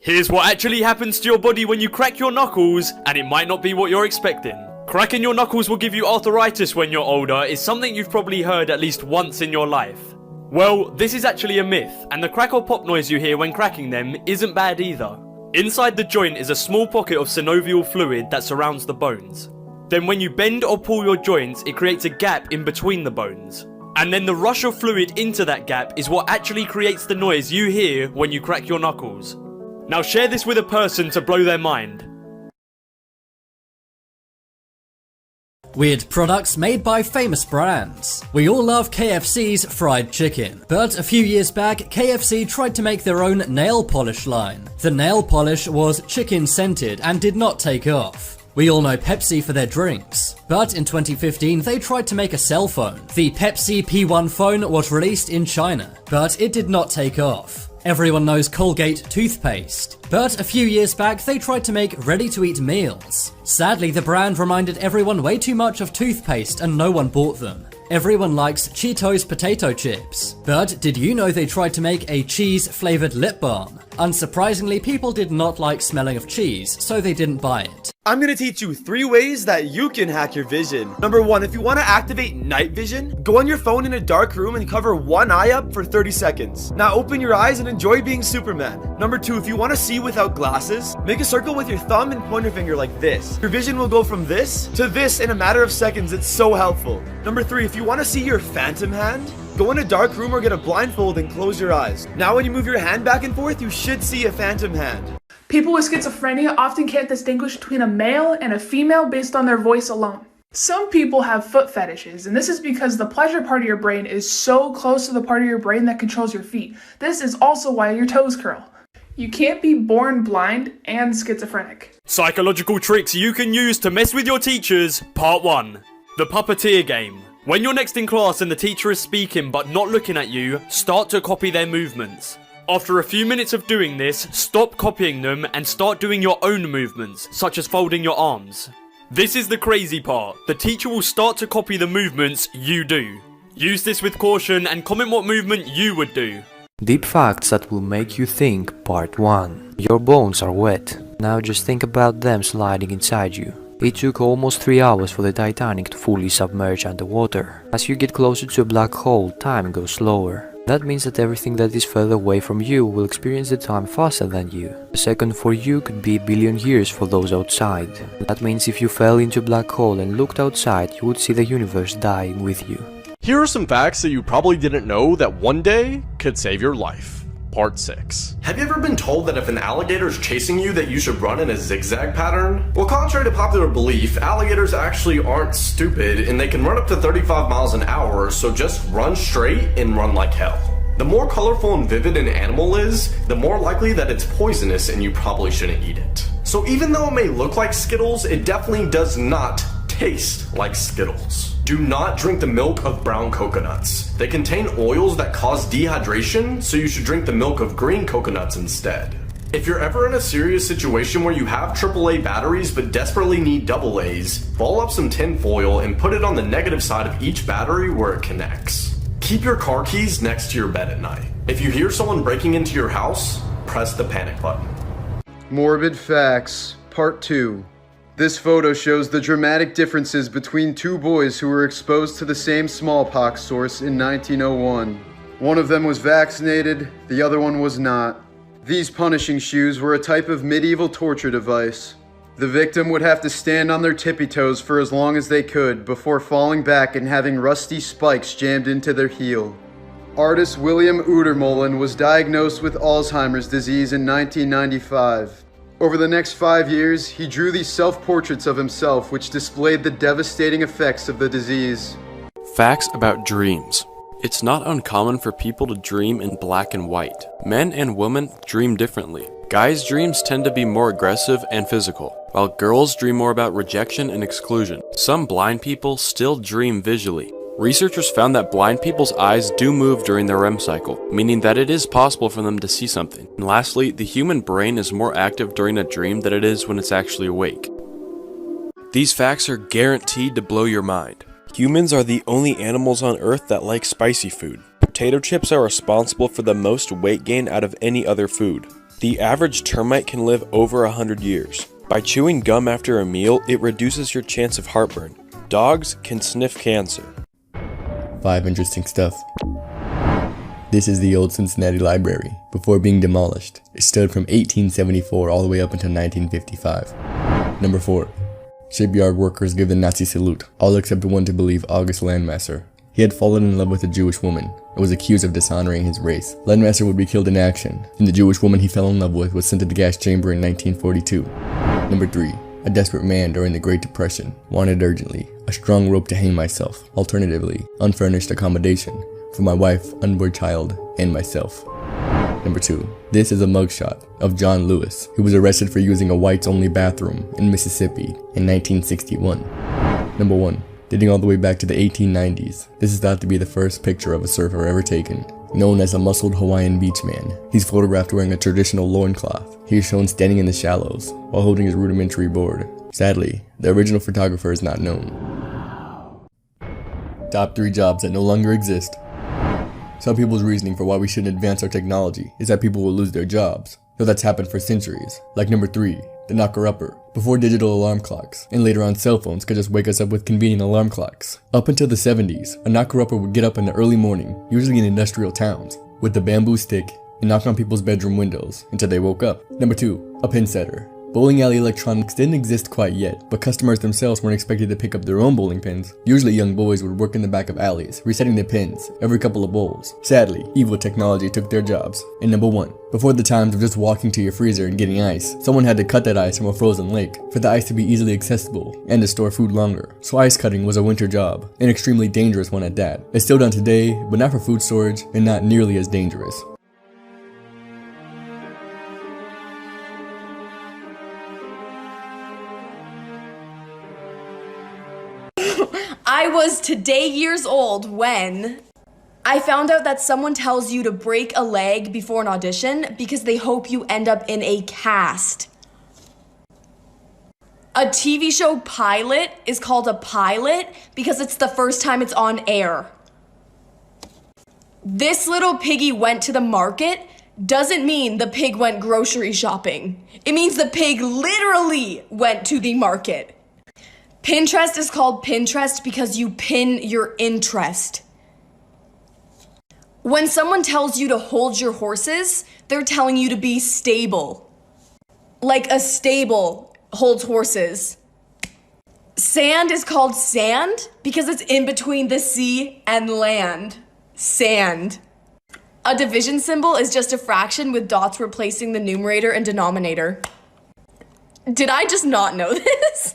Here's what actually happens to your body when you crack your knuckles, and it might not be what you're expecting. Cracking your knuckles will give you arthritis when you're older is something you've probably heard at least once in your life. Well, this is actually a myth, and the crack or pop noise you hear when cracking them isn't bad either. Inside the joint is a small pocket of synovial fluid that surrounds the bones. Then when you bend or pull your joints, it creates a gap in between the bones. And then the rush of fluid into that gap is what actually creates the noise you hear when you crack your knuckles. Now share this with a person to blow their mind. Weird products made by famous brands. We all love KFC's fried chicken, but a few years back, KFC tried to make their own nail polish line. The nail polish was chicken scented and did not take off. We all know Pepsi for their drinks, but in 2015 they tried to make a cell phone. The Pepsi P1 phone was released in China, but it did not take off. Everyone knows Colgate toothpaste, but a few years back they tried to make ready-to-eat meals. Sadly, the brand reminded everyone way too much of toothpaste and no one bought them. Everyone likes Cheetos potato chips, but did you know they tried to make a cheese-flavored lip balm? Unsurprisingly, people did not like smelling of cheese, so they didn't buy it. I'm gonna teach you 3 ways that you can hack your vision. Number 1, if you want to activate night vision, go on your phone in a dark room and cover one eye up for 30 seconds. Now open your eyes and enjoy being Superman. Number 2, if you want to see without glasses, make a circle with your thumb and pointer finger like this. Your vision will go from this to this in a matter of seconds. It's so helpful. Number 3, if you want to see your phantom hand, go in a dark room or get a blindfold and close your eyes. Now when you move your hand back and forth, you should see a phantom hand. People with schizophrenia often can't distinguish between a male and a female based on their voice alone. Some people have foot fetishes, and this is because the pleasure part of your brain is so close to the part of your brain that controls your feet. This is also why your toes curl. You can't be born blind and schizophrenic. Psychological tricks you can use to mess with your teachers, Part 1. The puppeteer game. When you're next in class and the teacher is speaking but not looking at you, start to copy their movements. After a few minutes of doing this, stop copying them and start doing your own movements, such as folding your arms. This is the crazy part. The teacher will start to copy the movements you do. Use this with caution and comment what movement you would do. Deep facts that will make you think, Part 1. Your bones are wet. Now just think about them sliding inside you. It took almost 3 hours for the Titanic to fully submerge underwater. As you get closer to a black hole, time goes slower. That means that everything that is further away from you will experience the time faster than you. A second for you could be a billion years for those outside. That means if you fell into a black hole and looked outside, you would see the universe dying with you. Here are some facts that you probably didn't know that one day could save your life. Part 6. Have you ever been told that if an alligator is chasing you that you should run in a zigzag pattern? Well, contrary to popular belief, alligators actually aren't stupid and they can run up to 35 miles an hour, so just run straight and run like hell. The more colorful and vivid an animal is, the more likely that it's poisonous and you probably shouldn't eat it. So even though it may look like Skittles, it definitely does not taste like Skittles. Do not drink the milk of brown coconuts. They contain oils that cause dehydration, so you should drink the milk of green coconuts instead. If you're ever in a serious situation where you have AAA batteries but desperately need AA's, ball up some tin foil and put it on the negative side of each battery where it connects. Keep your car keys next to your bed at night. If you hear someone breaking into your house, press the panic button. Morbid Facts, Part 2. This photo shows the dramatic differences between 2 boys who were exposed to the same smallpox source in 1901. One of them was vaccinated, the other one was not. These punishing shoes were a type of medieval torture device. The victim would have to stand on their tippy toes for as long as they could before falling back and having rusty spikes jammed into their heel. Artist William Udermolen was diagnosed with Alzheimer's disease in 1995. Over the next 5 years, he drew these self-portraits of himself which displayed the devastating effects of the disease. Facts about dreams. It's not uncommon for people to dream in black and white. Men and women dream differently. Guys' dreams tend to be more aggressive and physical, while girls dream more about rejection and exclusion. Some blind people still dream visually. Researchers found that blind people's eyes do move during their REM cycle, meaning that it is possible for them to see something. And lastly, the human brain is more active during a dream than it is when it's actually awake. These facts are guaranteed to blow your mind. Humans are the only animals on Earth that like spicy food. Potato chips are responsible for the most weight gain out of any other food. The average termite can live over 100 years. By chewing gum after a meal, it reduces your chance of heartburn. Dogs can sniff cancer. 5 interesting stuff. This is the old Cincinnati Library, before being demolished. It stood from 1874 all the way up until 1955. Number 4. Shipyard workers give the Nazi salute, all except one to believe August Landmasser. He had fallen in love with a Jewish woman and was accused of dishonoring his race. Landmasser would be killed in action, and the Jewish woman he fell in love with was sent to the gas chamber in 1942. Number 3. A desperate man during the Great Depression wanted urgently a strong rope to hang myself, alternatively, unfurnished accommodation for my wife, unborn child, and myself. Number 2. This is a mugshot of John Lewis, who was arrested for using a whites-only bathroom in Mississippi in 1961. Number 1. Dating all the way back to the 1890s, this is thought to be the first picture of a surfer ever taken. Known as a muscled Hawaiian beach man, he's photographed wearing a traditional loincloth. He is shown standing in the shallows while holding his rudimentary board. Sadly, the original photographer is not known. Top 3 jobs that no longer exist. Some people's reasoning for why we shouldn't advance our technology is that people will lose their jobs, though that's happened for centuries. Like number 3, the knocker-upper. Before digital alarm clocks, and later on cell phones could just wake us up with convenient alarm clocks. Up until the 70s, a knocker-upper would get up in the early morning, usually in industrial towns, with the bamboo stick and knock on people's bedroom windows until they woke up. Number 2, a pin setter. Bowling alley electronics didn't exist quite yet, but customers themselves weren't expected to pick up their own bowling pins. Usually young boys would work in the back of alleys, resetting the pins every couple of bowls. Sadly, evil technology took their jobs. And number 1, before the times of just walking to your freezer and getting ice, someone had to cut that ice from a frozen lake for the ice to be easily accessible and to store food longer. So ice cutting was a winter job, an extremely dangerous one at that. It's still done today, but not for food storage and not nearly as dangerous. I was today years old when I found out that someone tells you to break a leg before an audition because they hope you end up in a cast. A TV show pilot is called a pilot because it's the first time it's on air. This little piggy went to the market doesn't mean the pig went grocery shopping. It means the pig literally went to the market. Pinterest is called Pinterest because you pin your interest. When someone tells you to hold your horses, they're telling you to be stable. Like a stable holds horses. Sand is called sand because it's in between the sea and land. Sand. A division symbol is just a fraction with dots replacing the numerator and denominator. Did I just not know this?